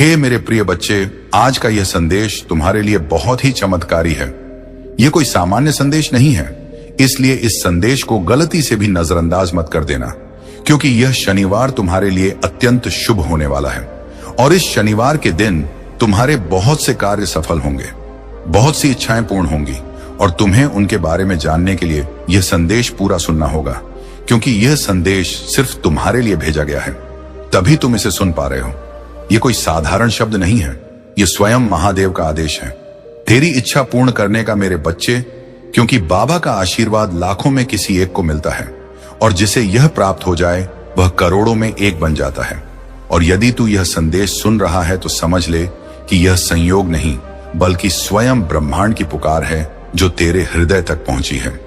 हे मेरे प्रिय बच्चे, आज का यह संदेश तुम्हारे लिए बहुत ही चमत्कारी है। यह कोई सामान्य संदेश नहीं है, इसलिए इस संदेश को गलती से भी नजरअंदाज मत कर देना, क्योंकि यह शनिवार तुम्हारे लिए अत्यंत शुभ होने वाला है। और इस शनिवार के दिन तुम्हारे बहुत से कार्य सफल होंगे, बहुत सी इच्छाएं पूर्ण होंगी, और तुम्हें उनके बारे में जानने के लिए यह संदेश पूरा सुनना होगा, क्योंकि यह संदेश सिर्फ तुम्हारे लिए भेजा गया है, तभी तुम इसे सुन पा रहे हो। यह कोई साधारण शब्द नहीं है, यह स्वयं महादेव का आदेश है, तेरी इच्छा पूर्ण करने का मेरे बच्चे, क्योंकि बाबा का आशीर्वाद लाखों में किसी एक को मिलता है, और जिसे यह प्राप्त हो जाए वह करोड़ों में एक बन जाता है। और यदि तू यह संदेश सुन रहा है तो समझ ले कि यह संयोग नहीं, बल्कि स्वयं ब्रह्मांड की पुकार है जो तेरे हृदय तक पहुंची है,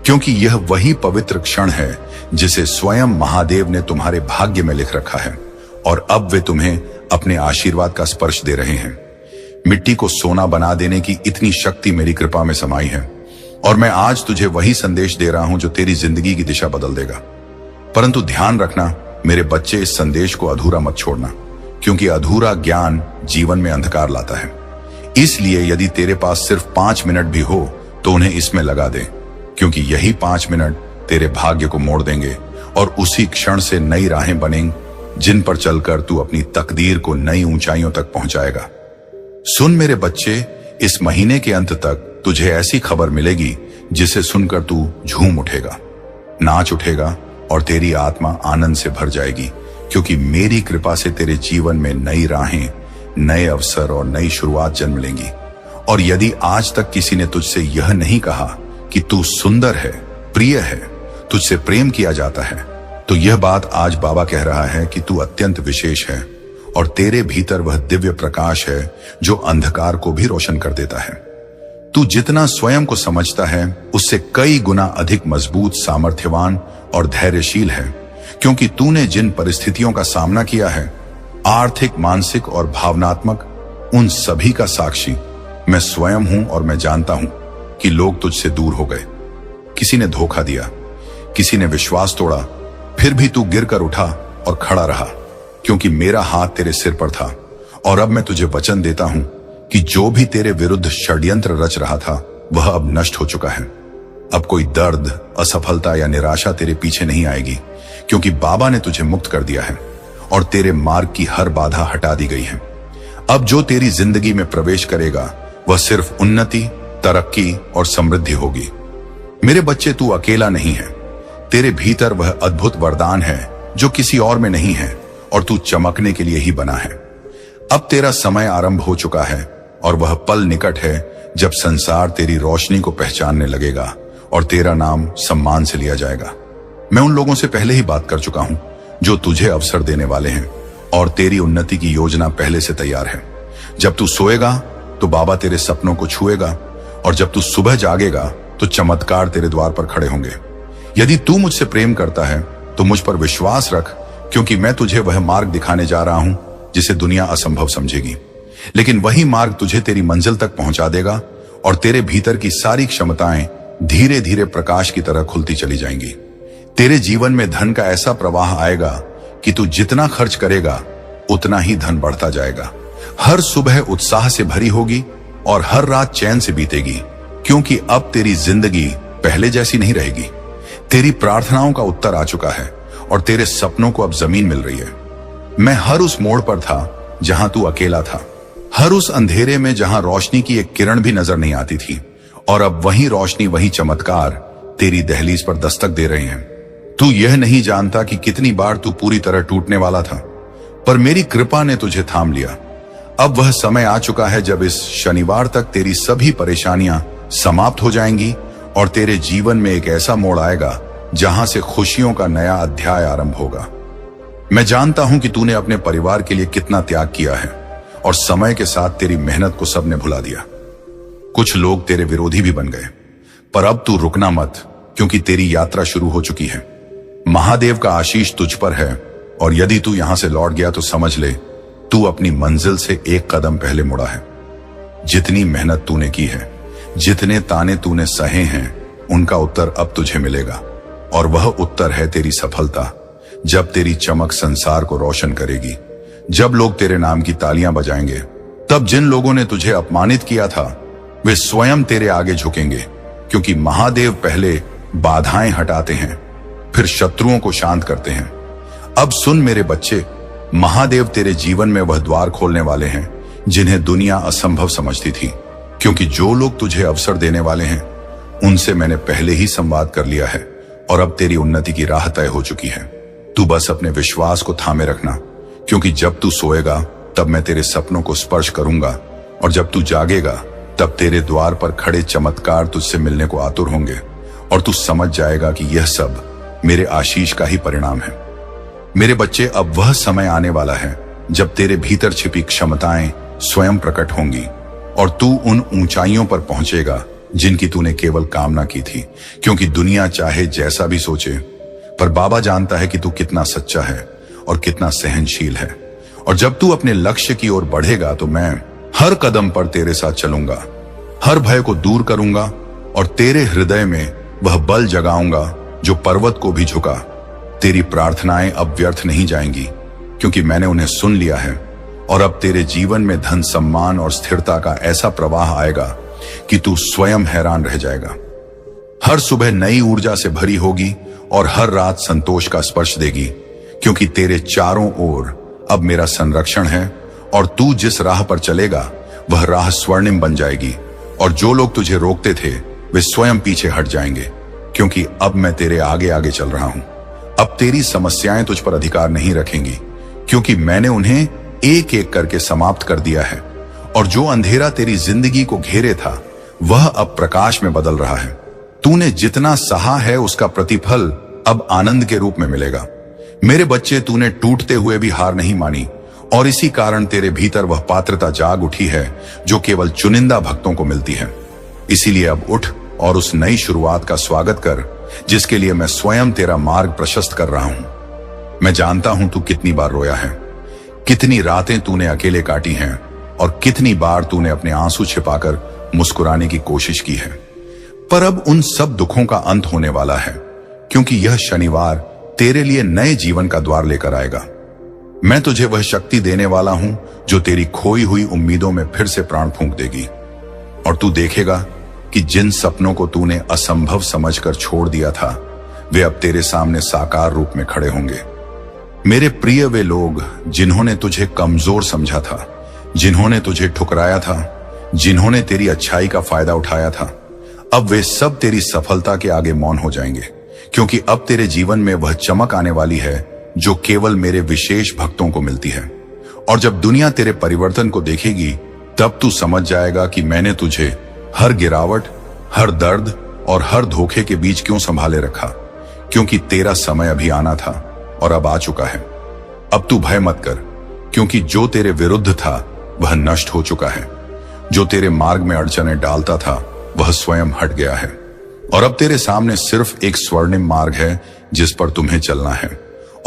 क्योंकि यह वही पवित्र क्षण है जिसे स्वयं महादेव ने तुम्हारे भाग्य में लिख रखा है, और अब वे तुम्हें अपने आशीर्वाद का स्पर्श दे रहे हैं। मिट्टी को सोना बना देने की इतनी शक्ति मेरी कृपा में समाई है, और मैं आज तुझे वही संदेश दे रहा हूं जो तेरी जिंदगी की दिशा बदल देगा। परंतु ध्यान रखना मेरे बच्चे, इस संदेश को अधूरा मत छोड़ना, क्योंकि अधूरा ज्ञान जीवन में अंधकार लाता है। इसलिए यदि तेरे पास सिर्फ 5 मिनट भी हो तो उन्हें इसमें लगा दे, क्योंकि यही 5 मिनट तेरे भाग्य को मोड़ देंगे, और उसी क्षण से नई राहें बनेंगी जिन पर चलकर तू अपनी तकदीर को नई ऊंचाइयों तक पहुंचाएगा। सुन मेरे बच्चे, इस महीने के अंत तक तुझे ऐसी खबर मिलेगी जिसे सुनकर तू झूम उठेगा, नाच उठेगा, और तेरी आत्मा आनंद से भर जाएगी, क्योंकि मेरी कृपा से तेरे जीवन में नई राहें, नए अवसर और नई शुरुआत जन्म लेंगी। और यदि आज तक किसी ने तुझसे यह नहीं कहा कि तू सुंदर है, प्रिय है, तुझसे प्रेम किया जाता है, तो यह बात आज बाबा कह रहा है कि तू अत्यंत विशेष है, और तेरे भीतर वह दिव्य प्रकाश है जो अंधकार को भी रोशन कर देता है। तू जितना स्वयं को समझता है उससे कई गुना अधिक मजबूत, सामर्थ्यवान और धैर्यशील है, क्योंकि तूने जिन परिस्थितियों का सामना किया है, आर्थिक, मानसिक और भावनात्मक, उन सभी का साक्षी मैं स्वयं हूं। और मैं जानता हूं कि लोग तुझसे दूर हो गए, किसी ने धोखा दिया, किसी ने विश्वास तोड़ा, फिर भी तू गिरकर उठा और खड़ा रहा, क्योंकि मेरा हाथ तेरे सिर पर था। और अब मैं तुझे वचन देता हूं कि जो भी तेरे विरुद्ध षड्यंत्र रच रहा था वह अब नष्ट हो चुका है। अब कोई दर्द, असफलता या निराशा तेरे पीछे नहीं आएगी, क्योंकि बाबा ने तुझे मुक्त कर दिया है और तेरे मार्ग की हर बाधा हटा दी गई है। अब जो तेरी जिंदगी में प्रवेश करेगा वह सिर्फ उन्नति, तरक्की और समृद्धि होगी। मेरे बच्चे, तू अकेला नहीं है, तेरे भीतर वह अद्भुत वरदान है जो किसी और में नहीं है, और तू चमकने के लिए ही बना है। अब तेरा समय आरंभ हो चुका है, और वह पल निकट है जब संसार तेरी रोशनी को पहचानने लगेगा और तेरा नाम सम्मान से लिया जाएगा। मैं उन लोगों से पहले ही बात कर चुका हूं जो तुझे अवसर देने वाले हैं, और तेरी उन्नति की योजना पहले से तैयार है। जब तू सोएगा तो बाबा तेरे सपनों को छुएगा, और जब तू सुबह जागेगा तो चमत्कार तेरे द्वार पर खड़े होंगे। यदि तू मुझसे प्रेम करता है तो मुझ पर विश्वास रख, क्योंकि मैं तुझे वह मार्ग दिखाने जा रहा हूं जिसे दुनिया असंभव समझेगी, लेकिन वही मार्ग तुझे तेरी मंजिल तक पहुंचा देगा, और तेरे भीतर की सारी क्षमताएं धीरे धीरे प्रकाश की तरह खुलती चली जाएंगी। तेरे जीवन में धन का ऐसा प्रवाह आएगा कि तू जितना खर्च करेगा उतना ही धन बढ़ता जाएगा। हर सुबह उत्साह से भरी होगी और हर रात चैन से बीतेगी, क्योंकि अब तेरी जिंदगी पहले जैसी नहीं रहेगी। तेरी प्रार्थनाओं का उत्तर आ चुका है, और तेरे सपनों को अब जमीन मिल रही है। मैं हर उस मोड़ पर था जहां तू अकेला था, हर उस अंधेरे में जहां रोशनी की एक किरण भी नजर नहीं आती थी, और अब वही रोशनी, वही चमत्कार तेरी दहलीज पर दस्तक दे रहे हैं। तू यह नहीं जानता कि कितनी बार तू पूरी तरह टूटने वाला था, पर मेरी कृपा ने तुझे थाम लिया। अब वह समय आ चुका है जब इस शनिवार तक तेरी सभी परेशानियां समाप्त हो जाएंगी, और तेरे जीवन में एक ऐसा मोड़ आएगा जहां से खुशियों का नया अध्याय आरंभ होगा। मैं जानता हूं कि तूने अपने परिवार के लिए कितना त्याग किया है, और समय के साथ तेरी मेहनत को सबने भुला दिया। कुछ लोग तेरे विरोधी भी बन गए, पर अब तू रुकना मत, क्योंकि तेरी यात्रा शुरू हो चुकी है। महादेव का आशीष तुझ पर है, और यदि तू यहां से लौट गया तो समझ ले तू अपनी मंजिल से एक कदम पहले मुड़ा है। जितनी मेहनत तूने की है, जितने ताने तूने सहे हैं, उनका उत्तर अब तुझे मिलेगा, और वह उत्तर है तेरी सफलता। जब तेरी चमक संसार को रोशन करेगी, जब लोग तेरे नाम की तालियां बजाएंगे, तब जिन लोगों ने तुझे अपमानित किया था वे स्वयं तेरे आगे झुकेंगे, क्योंकि महादेव पहले बाधाएं हटाते हैं, फिर शत्रुओं को शांत करते हैं। अब सुन मेरे बच्चे, महादेव तेरे जीवन में वह द्वार खोलने वाले हैं जिन्हें दुनिया असंभव समझती थी, क्योंकि जो लोग तुझे अवसर देने वाले हैं उनसे मैंने पहले ही संवाद कर लिया है और अब तेरी उन्नति की राह तय हो चुकी है। तू बस अपने विश्वास को थामे रखना, क्योंकि जब तू सोएगा तब मैं तेरे सपनों को स्पर्श करूंगा और जब तू जागेगा तब तेरे द्वार पर खड़े चमत्कार तुझसे मिलने को आतुर होंगे और तू समझ जाएगा कि यह सब मेरे आशीष का ही परिणाम है। मेरे बच्चे, अब वह समय आने वाला है जब तेरे भीतर छिपी क्षमताएं स्वयं प्रकट होंगी और तू उन ऊंचाइयों पर पहुंचेगा जिनकी तूने केवल कामना की थी, क्योंकि दुनिया चाहे जैसा भी सोचे, पर बाबा जानता है कि तू कितना सच्चा है और कितना सहनशील है। और जब तू अपने लक्ष्य की ओर बढ़ेगा तो मैं हर कदम पर तेरे साथ चलूंगा, हर भय को दूर करूंगा और तेरे हृदय में वह बल जगाऊंगा जो पर्वत को भी झुका। तेरी प्रार्थनाएं अब व्यर्थ नहीं जाएंगी, क्योंकि मैंने उन्हें सुन लिया है और अब तेरे जीवन में धन, सम्मान और स्थिरता का ऐसा प्रवाह आएगा कि तू स्वयं हैरान रह जाएगा। हर सुबह नई ऊर्जा से भरी होगी और हर रात संतोष का स्पर्श देगी, क्योंकि तेरे चारों ओर अब मेरा संरक्षण है और तू जिस राह पर चलेगा वह राह स्वर्णिम बन जाएगी और जो लोग तुझे रोकते थे वे स्वयं पीछे हट जाएंगे, क्योंकि अब मैं तेरे आगे आगे चल रहा हूं। अब तेरी समस्याएं तुझ पर अधिकार नहीं रखेंगी, क्योंकि मैंने उन्हें एक एक करके समाप्त कर दिया है और जो अंधेरा तेरी जिंदगी को घेरे था वह अब प्रकाश में बदल रहा है। तूने जितना सहा है उसका प्रतिफल अब आनंद के रूप में मिलेगा। मेरे बच्चे, तूने टूटते हुए भी हार नहीं मानी और इसी कारण तेरे भीतर वह पात्रता जाग उठी है जो केवल चुनिंदा भक्तों को मिलती है। इसीलिए अब उठ और उस नई शुरुआत का स्वागत कर जिसके लिए मैं स्वयं तेरा मार्ग प्रशस्त कर रहा हूं। मैं जानता हूं तू कितनी बार रोया है, कितनी रातें तूने अकेले काटी हैं और कितनी बार तूने अपने आंसू छिपाकर मुस्कुराने की कोशिश की है। पर अब उन सब दुखों का अंत होने वाला है, क्योंकि यह शनिवार तेरे लिए नए जीवन का द्वार लेकर आएगा। मैं तुझे वह शक्ति देने वाला हूं जो तेरी खोई हुई उम्मीदों में फिर से प्राण फूंक देगी और तू देखेगा कि जिन सपनों को तूने असंभव समझकर छोड़ दिया था वे अब तेरे सामने साकार रूप में खड़े होंगे। मेरे प्रिय, वे लोग जिन्होंने तुझे कमजोर समझा था, जिन्होंने तुझे ठुकराया था, जिन्होंने तेरी अच्छाई का फायदा उठाया था, अब वे सब तेरी सफलता के आगे मौन हो जाएंगे, क्योंकि अब तेरे जीवन में वह चमक आने वाली है जो केवल मेरे विशेष भक्तों को मिलती है। और जब दुनिया तेरे परिवर्तन को देखेगी तब तू समझ जाएगा कि मैंने तुझे हर गिरावट, हर दर्द और हर धोखे के बीच क्यों संभाले रखा, क्योंकि तेरा समय अभी आना था और अब आ चुका है। अब तू भय मत कर, क्योंकि जो तेरे विरुद्ध था वह नष्ट हो चुका है। जो तेरे मार्ग में अड़चने डालता था वह स्वयं हट गया है और अब तेरे सामने सिर्फ एक स्वर्णिम मार्ग है जिस पर तुम्हें चलना है।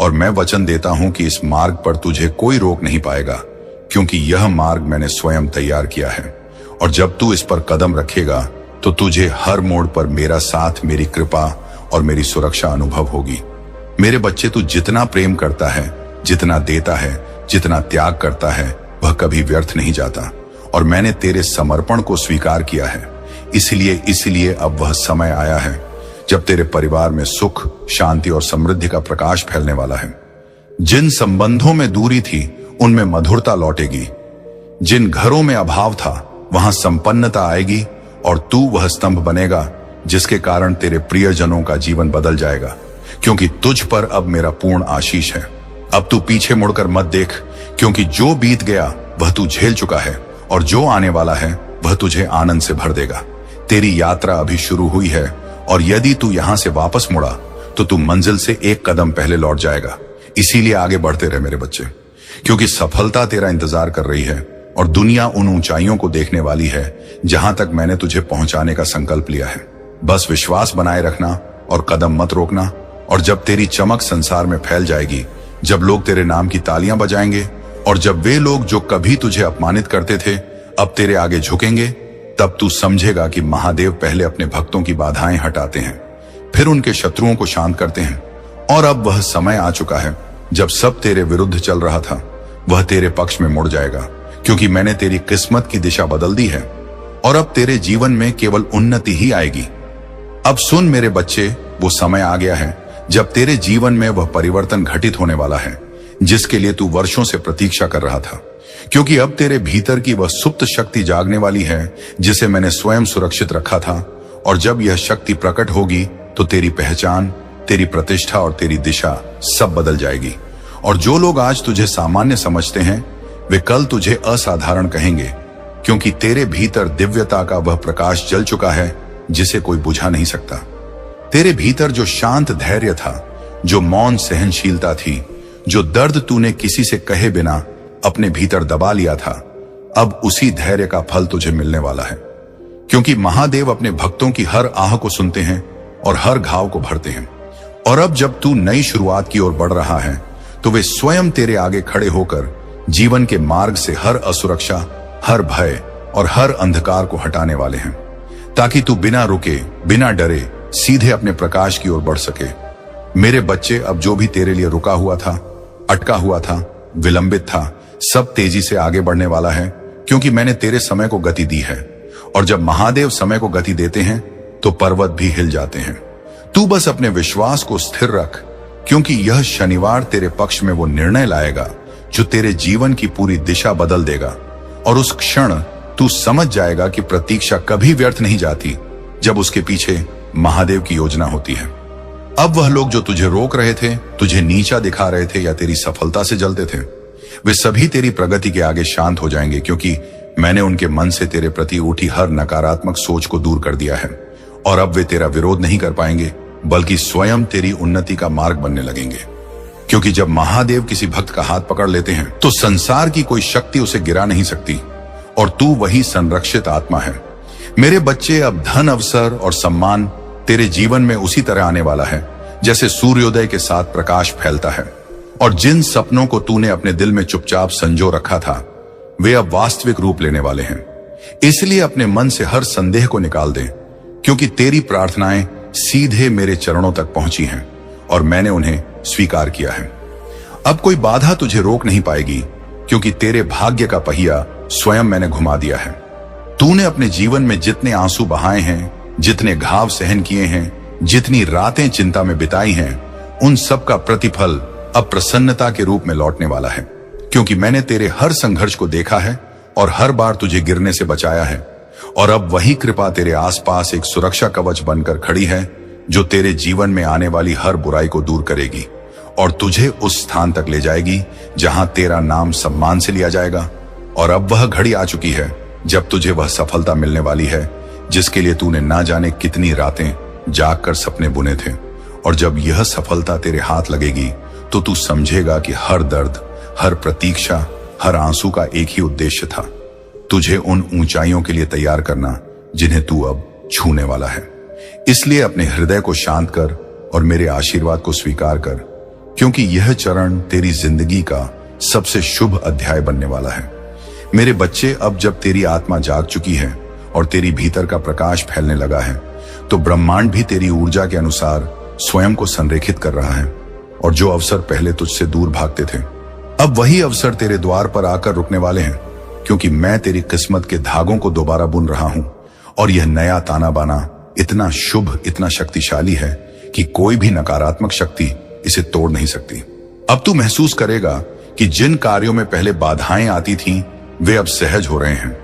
और मैं वचन देता हूं कि इस मार्ग पर तुझे कोई रोक नहीं पाएगा, क्योंकि यह मार्ग मैंने स्वयं तैयार किया है। और जब तू इस पर कदम रखेगा तो तुझे हर मोड़ पर मेरा साथ, मेरी कृपा और मेरी सुरक्षा अनुभव होगी। मेरे बच्चे, तू जितना प्रेम करता है, जितना देता है, जितना त्याग करता है, वह कभी व्यर्थ नहीं जाता और मैंने तेरे समर्पण को स्वीकार किया है। इसलिए अब वह समय आया है जब तेरे परिवार में सुख, शांति और समृद्धि का प्रकाश फैलने वाला है। जिन संबंधों में दूरी थी उनमें मधुरता लौटेगी, जिन घरों में अभाव था वहां संपन्नता आएगी और तू वह स्तंभ बनेगा जिसके कारण तेरे प्रियजनों का जीवन बदल जाएगा, क्योंकि तुझ पर अब मेरा पूर्ण आशीष है। अब तू पीछे मुड़कर मत देख, क्योंकि जो बीत गया वह तू झेल चुका है और जो आने वाला है वह तुझे आनंद से भर देगा। तेरी यात्रा अभी शुरू हुई है और यदि तू यहां से वापस मुड़ा तो तू मंजिल से एक कदम पहले लौट जाएगा। इसीलिए आगे बढ़ते रहे मेरे बच्चे, क्योंकि सफलता तेरा इंतजार कर रही है और दुनिया उन ऊंचाइयों को देखने वाली है जहां तक मैंने तुझे पहुंचाने का संकल्प लिया है। बस विश्वास बनाए रखना और कदम मत रोकना। और जब तेरी चमक संसार में फैल जाएगी, जब लोग तेरे नाम की तालियां बजाएंगे और जब वे लोग जो कभी तुझे अपमानित करते थे अब तेरे आगे झुकेंगे, तब तू समझेगा कि महादेव पहले अपने भक्तों की बाधाएं हटाते हैं, फिर उनके शत्रुओं को शांत करते हैं। और अब वह समय आ चुका है जब सब तेरे विरुद्ध चल रहा था वह तेरे पक्ष में मुड़ जाएगा, क्योंकि मैंने तेरी किस्मत की दिशा बदल दी है और अब तेरे जीवन में केवल उन्नति ही आएगी। अब सुन मेरे बच्चे, वो समय आ गया है जब तेरे जीवन में वह परिवर्तन घटित होने वाला है जिसके लिए तू वर्षों से प्रतीक्षा कर रहा था, क्योंकि अब तेरे भीतर की वह सुप्त शक्ति जागने वाली है जिसे मैंने स्वयं सुरक्षित रखा था। और जब यह शक्ति प्रकट होगी तो तेरी पहचान, तेरी प्रतिष्ठा और तेरी दिशा सब बदल जाएगी। और जो लोग आज तुझे सामान्य समझते हैं वे कल तुझे असाधारण कहेंगे, क्योंकि तेरे भीतर दिव्यता का वह प्रकाश जल चुका है जिसे कोई बुझा नहीं सकता। तेरे भीतर जो शांत धैर्य था, जो मौन सहनशीलता थी, जो दर्द तूने किसी से कहे बिना अपने भीतर दबा लिया था, अब उसी धैर्य का फल तुझे मिलने वाला है। क्योंकि महादेव अपने भक्तों की हर आह को सुनते हैं और हर घाव को भरते हैं। और अब जब तू नई शुरुआत की ओर बढ़ रहा है तो वे स्वयं तेरे आगे खड़े होकर जीवन के मार्ग से हर असुरक्षा, हर भय और हर अंधकार को हटाने वाले हैं, ताकि तू बिना रुके, बिना डरे सीधे अपने प्रकाश की ओर बढ़ सके। मेरे बच्चे, अब जो भी तेरे लिए रुका हुआ था, अटका हुआ था, विलंबित था, सब तेजी से आगे बढ़ने वाला है, क्योंकि मैंने तेरे समय को गति दी है। और जब महादेव समय को गति देते हैं तो पर्वत भी हिल जाते हैं। तू बस अपने विश्वास को स्थिर रख, क्योंकि यह शनिवार तेरे पक्ष में वो निर्णय लाएगा जो तेरे जीवन की पूरी दिशा बदल देगा। और उस क्षण तू समझ जाएगा कि प्रतीक्षा कभी व्यर्थ नहीं जाती जब उसके पीछे महादेव की योजना होती है। अब वह लोग जो तुझे रोक रहे थे, तुझे नीचा दिखा रहे थे या तेरी सफलता से जलते थे, वे सभी तेरी प्रगति के आगे शांत हो जाएंगे, क्योंकि मैंने उनके मन से तेरे प्रति उठी हर नकारात्मक सोच को दूर कर दिया है। और अब वे तेरा विरोध नहीं कर पाएंगे, बल्कि स्वयं तेरी उन्नति का मार्ग बनने लगेंगे। क्योंकि जब महादेव किसी भक्त का हाथ पकड़ लेते हैं तो संसार की कोई शक्ति उसे गिरा नहीं सकती, और तू वही संरक्षित आत्मा है। मेरे बच्चे, अब धन, अवसर और सम्मान तेरे जीवन में उसी तरह आने वाला है जैसे सूर्योदय के साथ प्रकाश फैलता है। और जिन सपनों को तूने अपने दिल में चुपचाप संजो रखा था, वे अब वास्तविक रूप लेने वाले हैं। इसलिए अपने मन से हर संदेह को निकाल दे, क्योंकि तेरी प्रार्थनाएं सीधे मेरे चरणों तक पहुंची हैं और मैंने उन्हें स्वीकार किया है। अब कोई बाधा तुझे रोक नहीं पाएगी, क्योंकि तेरे भाग्य का पहिया स्वयं मैंने घुमा दिया है। तूने अपने जीवन में जितने आंसू बहाए हैं, जितने घाव सहन किए हैं, जितनी रातें चिंता में बिताई हैं, उन सब का प्रतिफल अब प्रसन्नता के रूप में लौटने वाला है। क्योंकि मैंने तेरे हर संघर्ष को देखा है और हर बार तुझे गिरने से बचाया है। और अब वही कृपा तेरे आसपास एक सुरक्षा कवच बनकर खड़ी है जो तेरे जीवन में आने वाली हर बुराई को दूर करेगी और तुझे उस स्थान तक ले जाएगी जहां तेरा नाम सम्मान से लिया जाएगा। और अब वह घड़ी आ चुकी है जब तुझे वह सफलता मिलने वाली है जिसके लिए तूने ना जाने कितनी रातें जागकर सपने बुने थे। और जब यह सफलता तेरे हाथ लगेगी तो तू समझेगा कि हर दर्द, हर प्रतीक्षा, हर आंसू का एक ही उद्देश्य था, तुझे उन ऊंचाइयों के लिए तैयार करना जिन्हें तू अब छूने वाला है। इसलिए अपने हृदय को शांत कर और मेरे आशीर्वाद को स्वीकार कर, क्योंकि यह चरण तेरी जिंदगी का सबसे शुभ अध्याय बनने वाला है। मेरे बच्चे, अब जब तेरी आत्मा जाग चुकी है और तेरी भीतर का प्रकाश फैलने लगा है, तो ब्रह्मांड भी तेरी ऊर्जा के अनुसार स्वयं को संरेखित कर रहा है। और जो अवसर पहले तुझसे दूर भागते थे, अब वही अवसर तेरे द्वार पर आकर रुकने वाले हैं, क्योंकि मैं तेरी किस्मत के धागों को दोबारा बुन रहा हूं। और यह नया ताना बाना इतना शुभ, इतना शक्तिशाली है कि कोई भी नकारात्मक शक्ति इसे तोड़ नहीं सकती। अब तू महसूस करेगा कि जिन कार्यों में पहले बाधाएं आती थीं, वे अब सहज हो रहे हैं।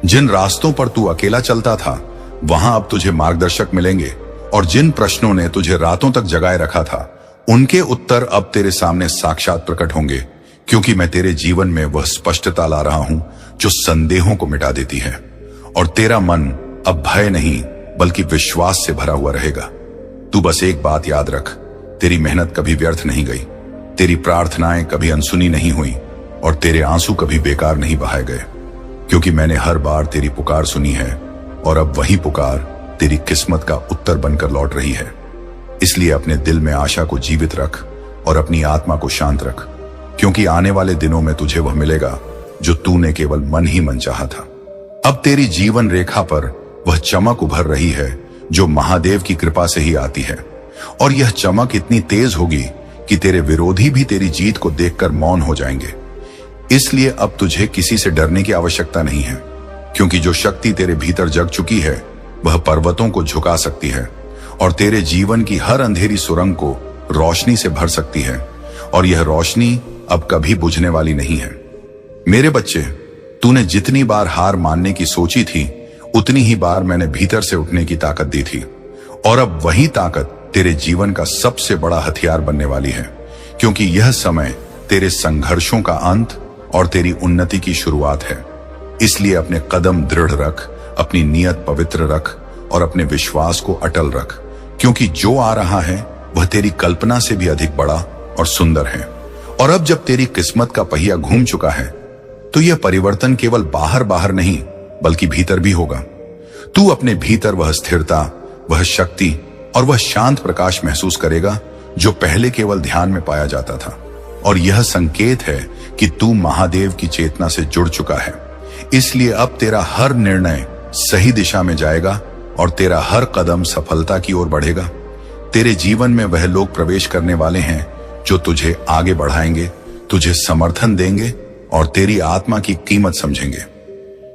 जिन रास्तों पर तू अकेला चलता था, वहां अब तुझे मार्गदर्शक मिलेंगे। और जिन प्रश्नों ने तुझे रातों तक जगाए रखा था, उनके उत्तर अब तेरे सामने साक्षात प्रकट होंगे, क्योंकि मैं तेरे जीवन में वह स्पष्टता ला रहा हूं जो संदेहों को मिटा देती है। और तेरा मन अब भय नहीं बल्कि विश्वास से भरा हुआ रहेगा। तू बस एक बात याद रख, तेरी मेहनत कभी व्यर्थ नहीं गई, तेरी प्रार्थनाएं कभी अनसुनी नहीं हुई और तेरे आंसू कभी बेकार नहीं बहाए गए, क्योंकि मैंने हर बार तेरी पुकार सुनी है और अब वही पुकार तेरी किस्मत का उत्तर बनकर लौट रही है। इसलिए अपने दिल में आशा को जीवित रख और अपनी आत्मा को शांत रख, क्योंकि आने वाले दिनों में तुझे वह मिलेगा जो तूने केवल मन ही मन चाहा था। अब तेरी जीवन रेखा पर वह चमक उभर रही है जो महादेव की कृपा से ही आती है। और यह चमक इतनी तेज होगी कि तेरे विरोधी भी तेरी जीत को देखकर मौन हो जाएंगे। इसलिए अब तुझे किसी से डरने की आवश्यकता नहीं है, क्योंकि जो शक्ति तेरे भीतर जग चुकी है वह पर्वतों को झुका सकती है और तेरे जीवन की हर अंधेरी सुरंग को रोशनी से भर सकती है, और यह रोशनी अब कभी बुझने वाली नहीं है। मेरे बच्चे, तूने जितनी बार हार मानने की सोची थी उतनी ही बार मैंने भीतर से उठने की ताकत दी थी, और अब वही ताकत तेरे जीवन का सबसे बड़ा हथियार बनने वाली है, क्योंकि यह समय तेरे संघर्षों का अंत और तेरी उन्नति की शुरुआत है। इसलिए अपने कदम दृढ़ रख, अपनी नीयत पवित्र रख और अपने विश्वास को अटल रख, क्योंकि जो आ रहा है वह तेरी कल्पना से भी अधिक बड़ा और सुंदर है। और अब जब तेरी किस्मत का पहिया घूम चुका है तो यह परिवर्तन केवल बाहर बाहर नहीं बल्कि भीतर भी होगा। तू अपने भीतर वह स्थिरता, वह शक्ति और वह शांत प्रकाश महसूस करेगा जो पहले केवल ध्यान में पाया जाता था। और यह संकेत है कि तू महादेव की चेतना से जुड़ चुका है। इसलिए अब तेरा हर निर्णय सही दिशा में जाएगा और तेरा हर कदम सफलता की ओर बढ़ेगा। तेरे जीवन में वह लोग प्रवेश करने वाले हैं जो तुझे आगे बढ़ाएंगे, तुझे समर्थन देंगे और तेरी आत्मा की कीमत समझेंगे,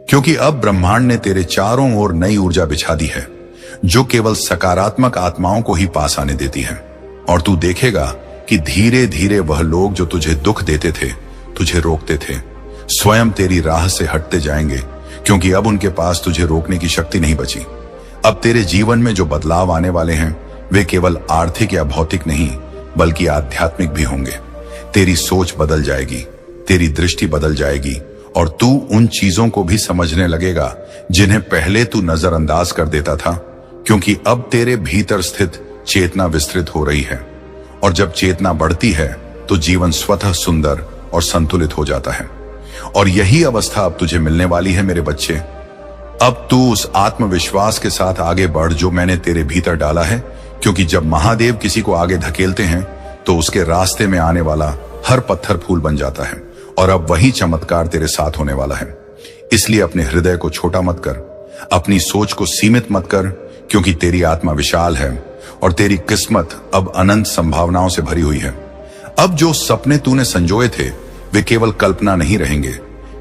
क्योंकि अब ब्रह्मांड ने तेरे चारों ओर नई ऊर्जा बिछा दी है जो केवल सकारात्मक आत्माओं को ही पास आने देती है। और तू देखेगा कि धीरे धीरे वह लोग जो तुझे दुख देते थे, तुझे रोकते थे, स्वयं तेरी राह से हटते जाएंगे, क्योंकि अब उनके पास तुझे रोकने की शक्ति नहीं बची। अब तेरे जीवन में जो बदलाव आने वाले हैं वे केवल आर्थिक या भौतिक नहीं बल्कि आध्यात्मिक भी होंगे। तेरी सोच बदल जाएगी, तेरी दृष्टि बदल जाएगी और तू उन चीजों को भी समझने लगेगा जिन्हें पहले तू नजरअंदाज कर देता था, क्योंकि अब तेरे भीतर स्थित चेतना विस्तृत हो रही है। और जब चेतना बढ़ती है तो जीवन स्वतः सुंदर और संतुलित हो जाता है। और यही अवस्था अब तुझे मिलने वाली है मेरे बच्चे। अब तू उस आत्मविश्वास के साथ आगे बढ़ जो मैंने तेरे भीतर डाला है, क्योंकि जब महादेव किसी को आगे धकेलते हैं तो उसके रास्ते में आने वाला हर पत्थर फूल बन जाता है। और अब वही चमत्कार तेरे साथ होने वाला है। इसलिए अपने हृदय को छोटा मत कर, अपनी सोच को सीमित मत कर, क्योंकि तेरी आत्मा विशाल है और तेरी किस्मत अब अनंत संभावनाओं से भरी हुई है। अब जो सपने तूने संजोए थे वे केवल कल्पना नहीं रहेंगे,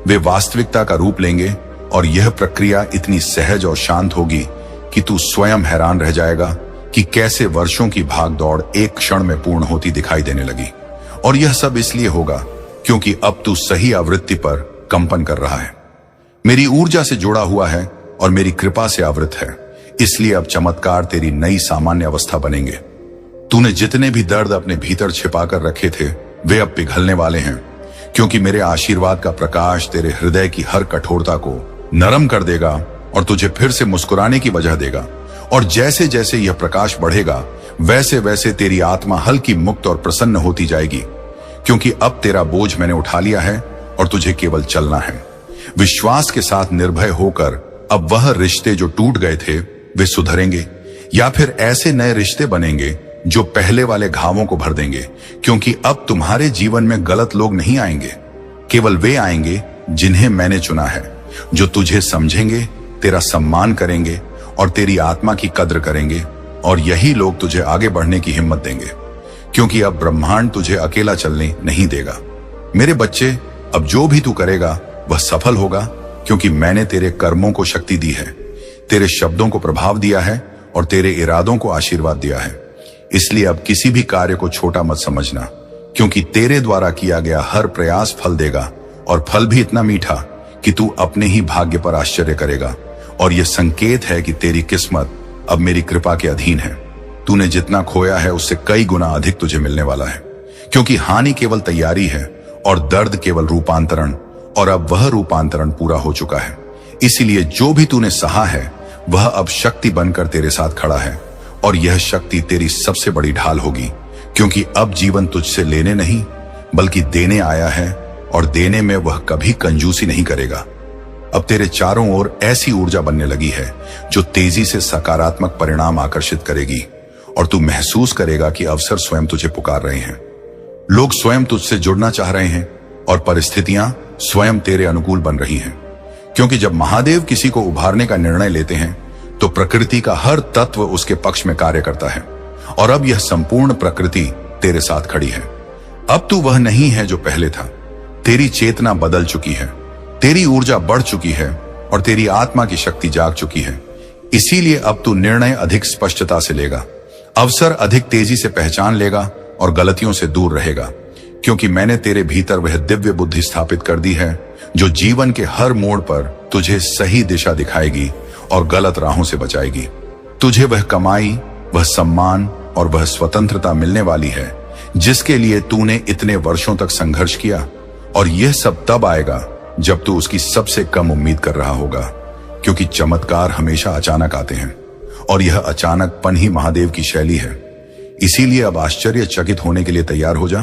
वे वास्तविकता का रूप लेंगे। और यह प्रक्रिया इतनी सहज और शांत होगी कि तू स्वयं हैरान रह जाएगा कि कैसे वर्षों की भागदौड़ एक क्षण में पूर्ण होती दिखाई देने लगी। और यह सब इसलिए होगा क्योंकि अब तू सही आवृत्ति पर कंपन कर रहा है, मेरी ऊर्जा से जुड़ा हुआ है और मेरी कृपा से आवृत है। इसलिए अब चमत्कार तेरी नई सामान्य अवस्था बनेंगे। तूने जितने भी दर्द अपने भीतर छिपा कर रखे थे वे अब पिघलने वाले हैं, क्योंकि मेरे आशीर्वाद का प्रकाश तेरे हृदय की हर कठोरता को नरम कर देगा और तुझे फिर से मुस्कुराने की वजह देगा। और जैसे जैसे यह प्रकाश बढ़ेगा वैसे वैसे तेरी आत्मा हल्की, मुक्त और प्रसन्न होती जाएगी, क्योंकि अब तेरा बोझ मैंने उठा लिया है और तुझे केवल चलना है। विश्वास के साथ निर्भय होकर अब वह रिश्ते जो टूट गए थे वे सुधरेंगे, या फिर ऐसे नए रिश्ते बनेंगे जो पहले वाले घावों को भर देंगे, क्योंकि अब तुम्हारे जीवन में गलत लोग नहीं आएंगे, केवल वे आएंगे जिन्हें मैंने चुना है, जो तुझे समझेंगे, तेरा सम्मान करेंगे और तेरी आत्मा की कद्र करेंगे। और यही लोग तुझे आगे बढ़ने की हिम्मत देंगे, क्योंकि अब ब्रह्मांड तुझे अकेला चलने नहीं देगा। मेरे बच्चे, अब जो भी तू करेगा वह सफल होगा, क्योंकि मैंने तेरे कर्मों को शक्ति दी है, तेरे शब्दों को प्रभाव दिया है और तेरे इरादों को आशीर्वाद दिया है। इसलिए अब किसी भी कार्य को छोटा मत समझना, क्योंकि तेरे द्वारा किया गया हर प्रयास फल देगा, और फल भी इतना मीठा कि तू अपने ही भाग्य पर आश्चर्य करेगा। और यह संकेत है कि तेरी किस्मत अब मेरी कृपा के अधीन है। तूने जितना खोया है उससे कई गुना अधिक तुझे मिलने वाला है, क्योंकि हानि केवल तैयारी है और दर्द केवल रूपांतरण, और अब वह रूपांतरण पूरा हो चुका है। इसीलिए जो भी तूने सहा है वह अब शक्ति बनकर तेरे साथ खड़ा है, और यह शक्ति तेरी सबसे बड़ी ढाल होगी, क्योंकि अब जीवन तुझसे लेने नहीं बल्कि देने आया है, और देने में वह कभी कंजूसी नहीं करेगा। अब तेरे चारों ओर ऐसी ऊर्जा बनने लगी है जो तेजी से सकारात्मक परिणाम आकर्षित करेगी, और तू महसूस करेगा कि अवसर स्वयं तुझे पुकार रहे हैं, लोग स्वयं तुझसे जुड़ना चाह रहे हैं और परिस्थितियां स्वयं तेरे अनुकूल बन रही हैं। क्योंकि जब महादेव किसी को उभारने का निर्णय लेते हैं तो प्रकृति का हर तत्व उसके पक्ष में कार्य करता है, और अब यह संपूर्ण प्रकृति तेरे साथ खड़ी है। अब तू वह नहीं है जो पहले था, तेरी चेतना बदल चुकी है, तेरी ऊर्जा बढ़ चुकी है और तेरी आत्मा की शक्ति जाग चुकी है। इसीलिए अब तू निर्णय अधिक स्पष्टता से लेगा, अवसर अधिक तेजी से पहचान लेगा और गलतियों से दूर रहेगा, क्योंकि मैंने तेरे भीतर वह दिव्य बुद्धि स्थापित कर दी है जो जीवन के हर मोड़ पर तुझे सही दिशा दिखाएगी और गलत राहों से बचाएगी। तुझे वह कमाई, वह सम्मान और वह स्वतंत्रता मिलने वाली है जिसके लिए तूने इतने वर्षों तक संघर्ष किया, और यह सब तब आएगा जब तू उसकी सबसे कम उम्मीद कर रहा होगा, क्योंकि चमत्कार हमेशा अचानक आते हैं और यह अचानकपन ही महादेव की शैली है। इसीलिए अब आश्चर्यचकित होने के लिए तैयार हो जा,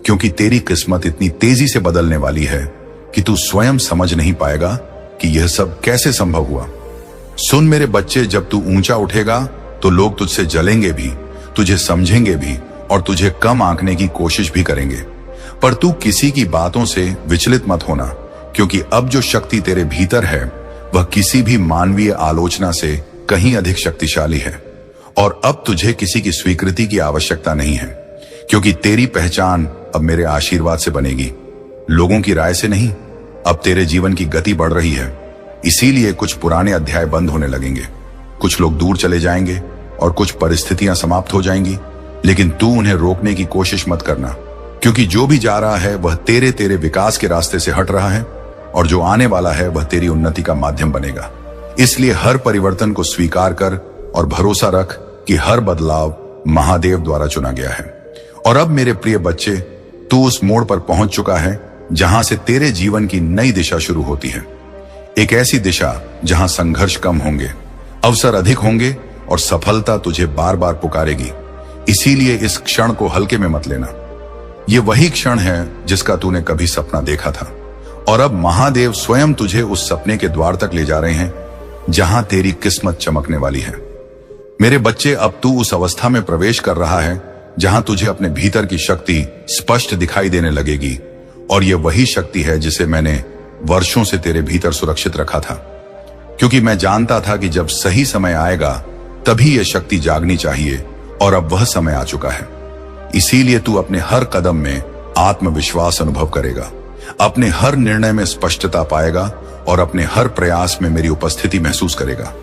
क्योंकि तेरी किस्मत इतनी तेजी से बदलने वाली है कि तू स्वयं समझ नहीं पाएगा कि यह सब कैसे संभव हुआ। सुन मेरे बच्चे, जब तू ऊंचा उठेगा तो लोग तुझसे जलेंगे भी, तुझे समझेंगे भी और तुझे कम आंकने की कोशिश भी करेंगे, पर तू किसी की बातों से विचलित मत होना, क्योंकि अब जो शक्ति तेरे भीतर है वह किसी भी मानवीय आलोचना से कहीं अधिक शक्तिशाली है। और अब तुझे किसी की स्वीकृति की आवश्यकता नहीं है, क्योंकि तेरी पहचान अब मेरे आशीर्वाद से बनेगी, लोगों की राय से नहीं। अब तेरे जीवन की गति बढ़ रही है, इसीलिए कुछ पुराने अध्याय बंद होने लगेंगे, कुछ लोग दूर चले जाएंगे और कुछ परिस्थितियां समाप्त हो जाएंगी, लेकिन तू उन्हें रोकने की कोशिश मत करना, क्योंकि जो भी जा रहा है वह तेरे विकास के रास्ते से हट रहा है, और जो आने वाला है वह तेरी उन्नति का माध्यम बनेगा। इसलिए हर परिवर्तन को स्वीकार कर और भरोसा रख कि हर बदलाव महादेव द्वारा चुना गया है। और अब मेरे प्रिय बच्चे, तू उस मोड़ पर पहुंच चुका है जहां से तेरे जीवन की नई दिशा शुरू होती है, एक ऐसी दिशा जहां संघर्ष कम होंगे, अवसर अधिक होंगे और सफलता तुझे बार बार पुकारेगी। इसीलिए इस क्षण को हल्के में मत लेना। ये वही क्षण है जिसका तूने कभी सपना देखा था, और अब महादेव स्वयं तुझे उस सपने के द्वार तक ले जा रहे हैं जहां तेरी किस्मत चमकने वाली है। मेरे बच्चे, अब तू उस अवस्था में प्रवेश कर रहा है जहां तुझे अपने भीतर की शक्ति स्पष्ट दिखाई देने लगेगी, और यह वही शक्ति है जिसे मैंने वर्षों से तेरे भीतर सुरक्षित रखा था, क्योंकि मैं जानता था कि जब सही समय आएगा तभी यह शक्ति जागनी चाहिए, और अब वह समय आ चुका है। इसीलिए तू अपने हर कदम में आत्मविश्वास अनुभव करेगा, अपने हर निर्णय में स्पष्टता पाएगा और अपने हर प्रयास में मेरी उपस्थिति महसूस करेगा।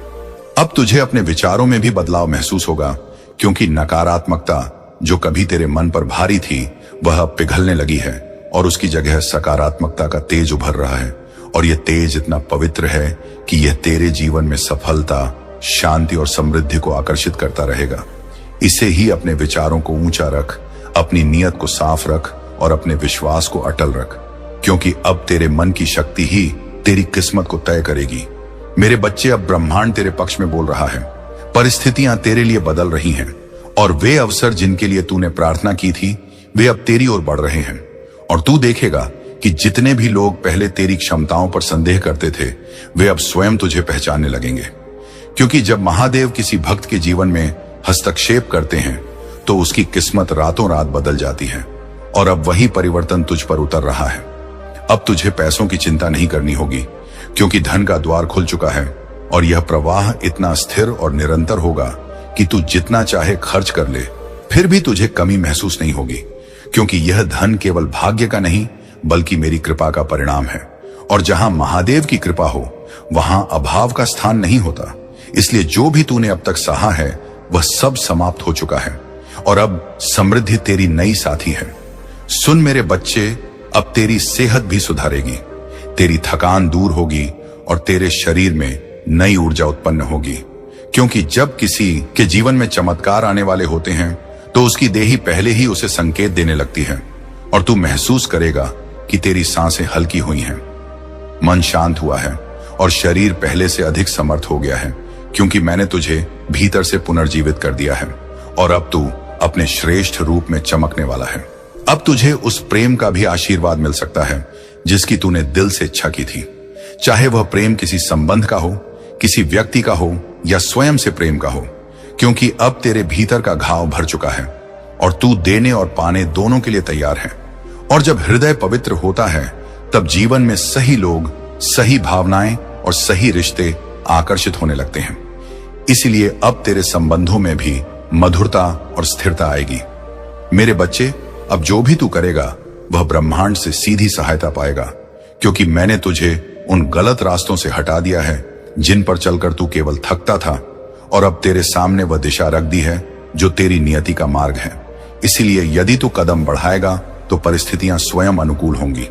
अब तुझे अपने विचारों में भी बदलाव महसूस होगा, क्योंकि नकारात्मकता जो कभी तेरे मन पर भारी थी वह अब पिघलने लगी है, और उसकी जगह सकारात्मकता का तेज उभर रहा है, और यह तेज इतना पवित्र है कि यह तेरे जीवन में सफलता, शांति और समृद्धि को आकर्षित करता रहेगा। इसे ही अपने विचारों को ऊंचा रख, अपनी नीयत को साफ रख और अपने विश्वास को अटल रख, क्योंकि अब तेरे मन की शक्ति ही तेरी किस्मत को तय करेगी। मेरे बच्चे, अब ब्रह्मांड तेरे पक्ष में बोल रहा है, परिस्थितियां तेरे लिए बदल रही हैं, और वे अवसर जिनके लिए तूने प्रार्थना की थी वे अब तेरी ओर बढ़ रहे हैं। और तू देखेगा कि जितने भी लोग पहले तेरी क्षमताओं पर संदेह करते थे वे अब स्वयं तुझे पहचानने लगेंगे, क्योंकि जब महादेव किसी भक्त के जीवन में हस्तक्षेप करते हैं तो उसकी किस्मत रातों रात बदल जाती है, और अब वही परिवर्तन तुझ पर उतर रहा है। अब तुझे पैसों की चिंता नहीं करनी होगी, क्योंकि धन का द्वार खुल चुका है, और यह प्रवाह इतना स्थिर और निरंतर होगा कि तू जितना चाहे खर्च कर ले फिर भी तुझे कमी महसूस नहीं होगी, क्योंकि यह धन केवल भाग्य का नहीं बल्कि मेरी कृपा का परिणाम है, और जहां महादेव की कृपा हो वहां अभाव का स्थान नहीं होता। इसलिए जो भी तूने अब तक सहा है वह सब समाप्त हो चुका है, और अब समृद्धि तेरी नई साथी है। सुन मेरे बच्चे, अब तेरी सेहत भी सुधारेगी, तेरी थकान दूर होगी और तेरे शरीर में नई ऊर्जा उत्पन्न होगी, क्योंकि जब किसी के जीवन में चमत्कार आने वाले होते हैं तो उसकी देही पहले ही उसे संकेत देने लगती है, और तू महसूस करेगा कि तेरी सांसें हल्की हुई हैं, मन शांत हुआ है और शरीर पहले से अधिक समर्थ हो गया है, क्योंकि मैंने तुझे भीतर से पुनर्जीवित कर दिया है, और अब तू अपने श्रेष्ठ रूप में चमकने वाला है। अब तुझे उस प्रेम का भी आशीर्वाद मिल सकता है जिसकी तूने दिल से इच्छा की थी, चाहे वह प्रेम किसी संबंध का हो, किसी व्यक्ति का हो या स्वयं से प्रेम का हो, क्योंकि अब तेरे भीतर का घाव भर चुका है और तू देने और पाने दोनों के लिए तैयार है। और जब हृदय पवित्र होता है तब जीवन में सही लोग, सही भावनाएं और सही रिश्ते आकर्षित होने लगते हैं। इसलिए अब तेरे संबंधों में भी मधुरता और स्थिरता आएगी। मेरे बच्चे, अब जो भी तू करेगा वह ब्रह्मांड से सीधी सहायता पाएगा, क्योंकि मैंने तुझे उन गलत रास्तों से हटा दिया है जिन पर चलकर तू केवल थकता था, और अब तेरे सामने वह दिशा रख दी है जो तेरी नियति का मार्ग है। इसीलिए यदि तू कदम बढ़ाएगा तो परिस्थितियां स्वयं अनुकूल होंगी,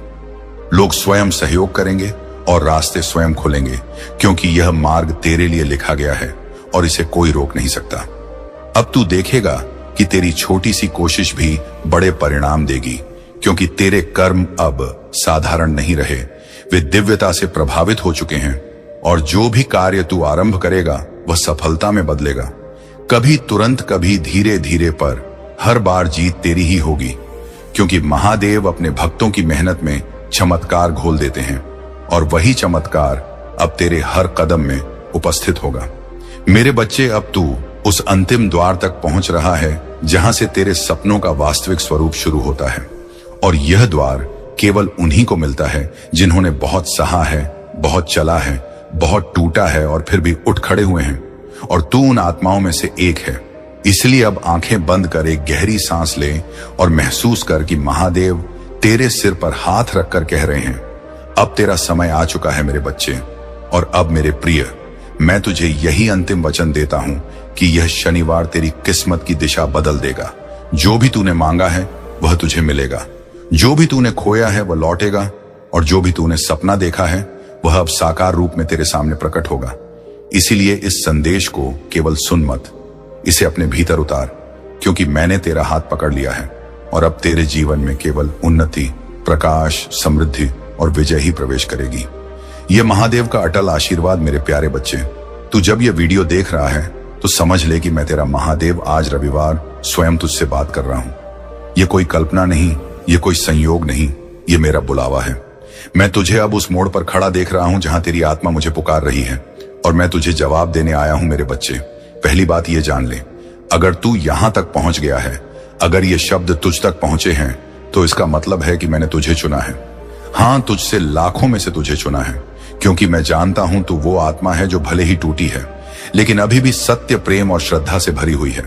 लोग स्वयं सहयोग करेंगे और रास्ते स्वयं खुलेंगे, क्योंकि यह मार्ग तेरे लिए लिखा गया है और इसे कोई रोक नहीं सकता। अब तू देखेगा कि तेरी छोटी सी कोशिश भी बड़े परिणाम देगी, क्योंकि तेरे कर्म अब साधारण नहीं रहे, वे दिव्यता से प्रभावित हो चुके हैं, और जो भी कार्य तू आरंभ करेगा वह सफलता में बदलेगा। कभी तुरंत, कभी धीरे धीरे, पर हर बार जीत तेरी ही होगी, क्योंकि महादेव अपने भक्तों की मेहनत में चमत्कार घोल देते हैं, और वही चमत्कार अब तेरे हर कदम में उपस्थित होगा। मेरे बच्चे, अब तू उस अंतिम द्वार तक पहुंच रहा है जहां से तेरे सपनों का वास्तविक स्वरूप शुरू होता है, और यह द्वार केवल उन्हीं को मिलता है जिन्होंने बहुत सहा है, बहुत चला है, बहुत टूटा है और फिर भी उठ खड़े हुए हैं, और तू उन आत्माओं में से एक है। इसलिए अब आंखें बंद कर एक गहरी सांस ले और महसूस कर कि महादेव तेरे सिर पर हाथ रखकर कह रहे हैं, अब तेरा समय आ चुका है मेरे बच्चे। और अब मेरे प्रिय, मैं तुझे यही अंतिम वचन देता हूं कि यह शनिवार तेरी किस्मत की दिशा बदल देगा। जो भी तूने मांगा है वह तुझे मिलेगा, जो भी तूने खोया है वह लौटेगा, और जो भी तूने सपना देखा है वह अब साकार रूप में तेरे सामने प्रकट होगा। इसीलिए इस संदेश को केवल सुन मत, इसे अपने भीतर उतार, क्योंकि मैंने तेरा हाथ पकड़ लिया है, और अब तेरे जीवन में केवल उन्नति, प्रकाश, समृद्धि और विजय ही प्रवेश करेगी। यह महादेव का अटल आशीर्वाद मेरे प्यारे बच्चे। तू जब यह वीडियो देख रहा है तो समझ ले कि मैं तेरा महादेव आज रविवार स्वयं तुझसे बात कर रहा हूं। यह कोई कल्पना नहीं, यह कोई संयोग नहीं, यह मेरा बुलावा है। मैं तुझे अब उस मोड़ पर खड़ा देख रहा हूं जहां तेरी आत्मा मुझे पुकार रही है, और मैं तुझे जवाब देने आया हूं मेरे बच्चे। पहली बात यह जान ले, अगर तू यहां तक पहुंच गया है, अगर ये शब्द तुझ तक पहुंचे हैं, तो इसका मतलब है कि मैंने तुझे चुना है। हां, तुझसे लाखों में से तुझे चुना है, क्योंकि मैं जानता हूं तू वो आत्मा है जो भले ही टूटी है, लेकिन अभी भी सत्य, प्रेम और श्रद्धा से भरी हुई है।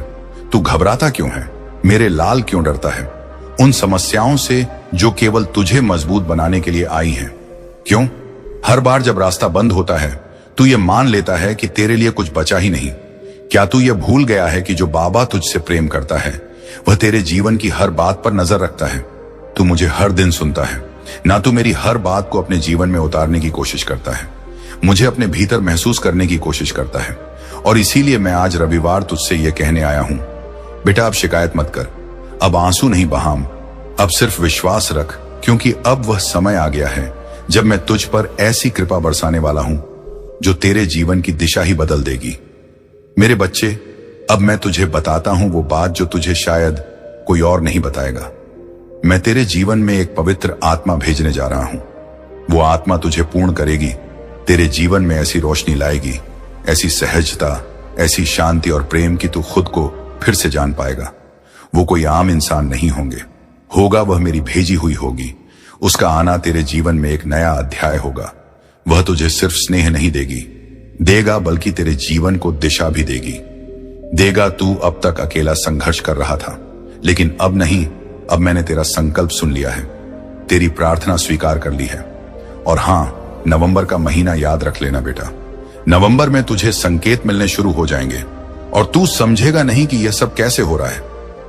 तू घबराता क्यों है? मेरे लाल क्यों डरता है उन समस्याओं से जो केवल तुझे मजबूत बनाने के लिए आई हैं? क्यों हर बार जब रास्ता बंद होता है तू ये मान लेता है कि तेरे लिए कुछ बचा ही नहीं? क्या तू ये भूल गया है कि जो बाबा तुझसे प्रेम करता है वह तेरे जीवन की हर बात पर नजर रखता है? तू मुझे हर दिन सुनता है ना, तू मेरी हर बात को अपने जीवन में उतारने की कोशिश करता है, मुझे अपने भीतर महसूस करने की कोशिश करता है। और इसीलिए मैं आज रविवार तुझसे यह कहने आया हूं, बेटा अब शिकायत मत कर, अब आंसू नहीं बहाम, अब सिर्फ विश्वास रख, क्योंकि अब वह समय आ गया है जब मैं तुझ पर ऐसी कृपा बरसाने वाला हूं जो तेरे जीवन की दिशा ही बदल देगी। मेरे बच्चे, अब मैं तुझे बताता हूं वो बात जो तुझे शायद कोई और नहीं बताएगा। मैं तेरे जीवन में एक पवित्र आत्मा भेजने जा रहा हूं। वो आत्मा तुझे पूर्ण करेगी, तेरे जीवन में ऐसी रोशनी लाएगी, ऐसी सहजता, ऐसी शांति और प्रेम कि तू खुद को फिर से जान पाएगा। वो कोई आम इंसान नहीं होगा, वह मेरी भेजी हुई होगी। उसका आना तेरे जीवन में एक नया अध्याय होगा। वह तुझे सिर्फ स्नेह नहीं देगा, बल्कि तेरे जीवन को दिशा भी देगा। तू अब तक अकेला संघर्ष कर रहा था, लेकिन अब नहीं, अब मैंने तेरा संकल्प सुन लिया है, तेरी प्रार्थना स्वीकार कर ली है। और हां, नवंबर का महीना याद रख लेना बेटा। नवंबर में तुझे संकेत मिलने शुरू हो जाएंगे और तू समझेगा नहीं कि यह सब कैसे हो रहा है।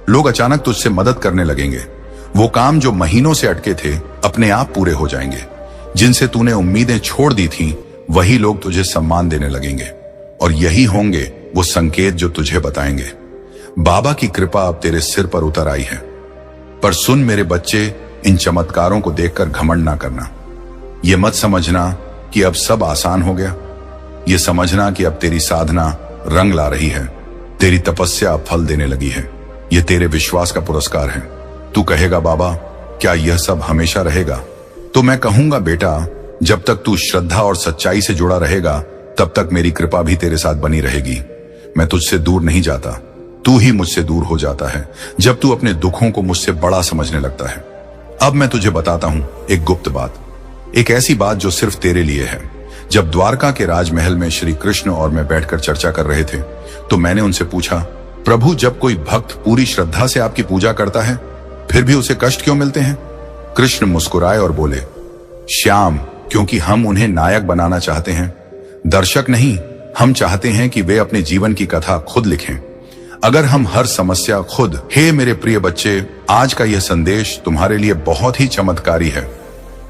लोग अचानक तुझसे मदद करने लगेंगे। वो काम जो महीनों से अटके थे अपने आप पूरे हो जाएंगे। जिनसे तूने उम्मीदें छोड़ दी थीं, वही लोग तुझे सम्मान देने लगेंगे, और यही होंगे वो संकेत जो तुझे बताएंगे बाबा की कृपा अब तेरे सिर पर उतर आई है। पर सुन मेरे बच्चे, इन चमत्कारों को देखकर घमंड ना करना। ये मत समझना कि अब सब आसान हो गया। ये समझना कि अब तेरी साधना रंग ला रही है, तेरी तपस्या अब फल देने लगी है। ये तेरे विश्वास का पुरस्कार है। तू कहेगा, बाबा क्या यह सब हमेशा रहेगा? तो मैं कहूंगा, बेटा जब तक तू श्रद्धा और सच्चाई से जुड़ा रहेगा तब तक मेरी कृपा भी तेरे साथ बनी रहेगी। मैं तुझसे दूर नहीं जाता, तू ही मुझसे दूर हो जाता है जब तू अपने दुखों को मुझसे बड़ा समझने लगता है। अब मैं तुझे बताता हूं एक गुप्त बात, एक ऐसी बात जो सिर्फ तेरे लिए है। जब द्वारका के राजमहल में श्री कृष्ण और मैं बैठकर चर्चा कर रहे थे तो मैंने उनसे पूछा, प्रभु जब कोई भक्त पूरी श्रद्धा से आपकी पूजा करता है फिर भी उसे कष्ट क्यों मिलते हैं? कृष्ण मुस्कुराए और बोले, श्याम, क्योंकि हम उन्हें नायक बनाना चाहते हैं, दर्शक नहीं। हम चाहते हैं कि वे अपने जीवन की कथा खुद लिखें। अगर हम हर समस्या खुद। हे मेरे प्रिय बच्चे, आज का यह संदेश तुम्हारे लिए बहुत ही चमत्कारी है।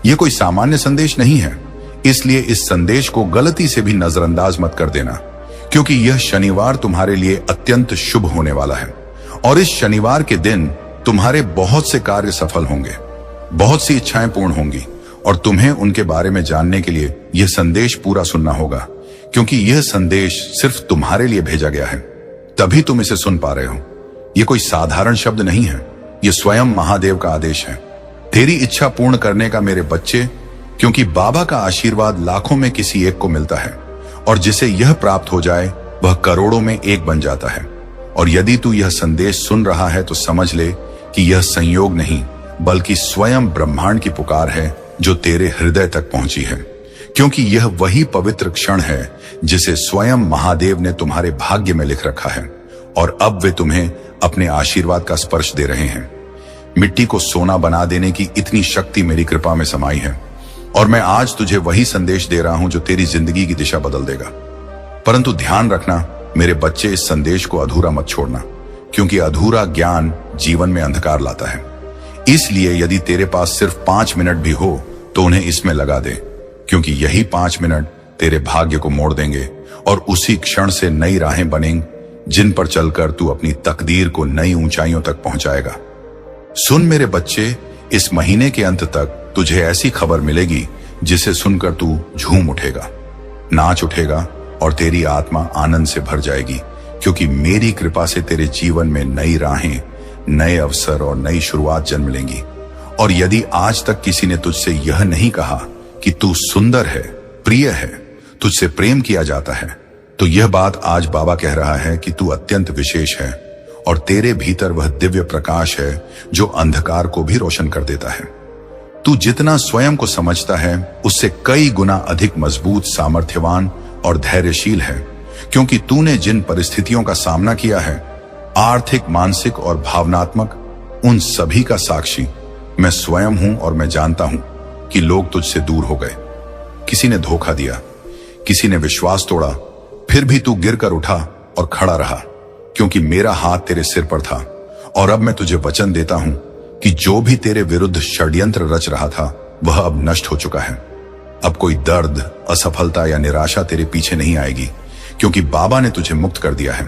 यह कोई सामान्य संदेश नहीं है, इसलिए इस संदेश को गलती से भी नजरअंदाज मत कर देना, क्योंकि यह शनिवार तुम्हारे लिए अत्यंत शुभ होने वाला है। और इस शनिवार के दिन तुम्हारे बहुत से कार्य सफल होंगे, बहुत सी इच्छाएं पूर्ण होंगी, और तुम्हें उनके बारे में जानने के लिए यह संदेश पूरा सुनना होगा, क्योंकि यह संदेश सिर्फ तुम्हारे लिए भेजा गया है, तभी तुम इसे सुन पा रहे हो। यह कोई साधारण शब्द नहीं है, यह स्वयं महादेव का आदेश है। तेरी इच्छा पूर्ण करने का मेरे बच्चे, क्योंकि बाबा का आशीर्वाद लाखों में किसी एक को मिलता है, और जिसे यह प्राप्त हो जाए वह करोड़ों में एक बन जाता है। और यदि तू यह संदेश सुन रहा है तो समझ ले कि यह संयोग नहीं, बल्कि स्वयं ब्रह्मांड की पुकार है जो तेरे हृदय तक पहुंची है, क्योंकि यह वही पवित्र क्षण है जिसे स्वयं महादेव ने तुम्हारे भाग्य में लिख रखा है, और अब वे तुम्हें अपने आशीर्वाद का स्पर्श दे रहे हैं। मिट्टी को सोना बना देने की इतनी शक्ति मेरी कृपा में समाई है, और मैं आज तुझे वही संदेश दे रहा हूं जो तेरी जिंदगी की दिशा बदल देगा। परंतु ध्यान रखना मेरे बच्चे, इस संदेश को अधूरा मत छोड़ना, क्योंकि अधूरा ज्ञान जीवन में अंधकार लाता है। इसलिए यदि तेरे पास सिर्फ 5 मिनट भी हो तो उन्हें इसमें लगा दे, क्योंकि यही 5 मिनट तेरे भाग्य को मोड़ देंगे, और उसी क्षण से नई राहें बनेंगी जिन पर चलकर तू अपनी तकदीर को नई ऊंचाइयों तक पहुंचाएगा। सुन मेरे बच्चे, इस महीने के अंत तक तुझे ऐसी खबर मिलेगी जिसे सुनकर तू झूम उठेगा, नाच उठेगा, और तेरी आत्मा आनंद से भर जाएगी, क्योंकि मेरी कृपा से तेरे जीवन में नई राहें, नए अवसर और नई शुरुआत जन्म लेंगी। और यदि आज तक किसी ने तुझसे यह नहीं कहा कि तू सुंदर है, प्रिय है, तुझसे प्रेम किया जाता है, तो यह बात आज बाबा कह रहा है कि तू अत्यंत विशेष है, और तेरे भीतर वह दिव्य प्रकाश है जो अंधकार को भी रोशन कर देता है। तू जितना स्वयं को समझता है उससे कई गुना अधिक मजबूत, सामर्थ्यवान और धैर्यशील है, क्योंकि तूने जिन परिस्थितियों का सामना किया है, आर्थिक, मानसिक और भावनात्मक, उन सभी का साक्षी मैं स्वयं हूं। और मैं जानता हूं कि लोग तुझसे दूर हो गए, किसी ने धोखा दिया, किसी ने विश्वास तोड़ा, फिर भी तू गिरकर उठा और खड़ा रहा, क्योंकि मेरा हाथ तेरे सिर पर था। और अब मैं तुझे वचन देता हूं कि जो भी तेरे विरुद्ध षड्यंत्र रच रहा था वह अब नष्ट हो चुका है। अब कोई दर्द, असफलता या निराशा तेरे पीछे नहीं आएगी, क्योंकि बाबा ने तुझे मुक्त कर दिया है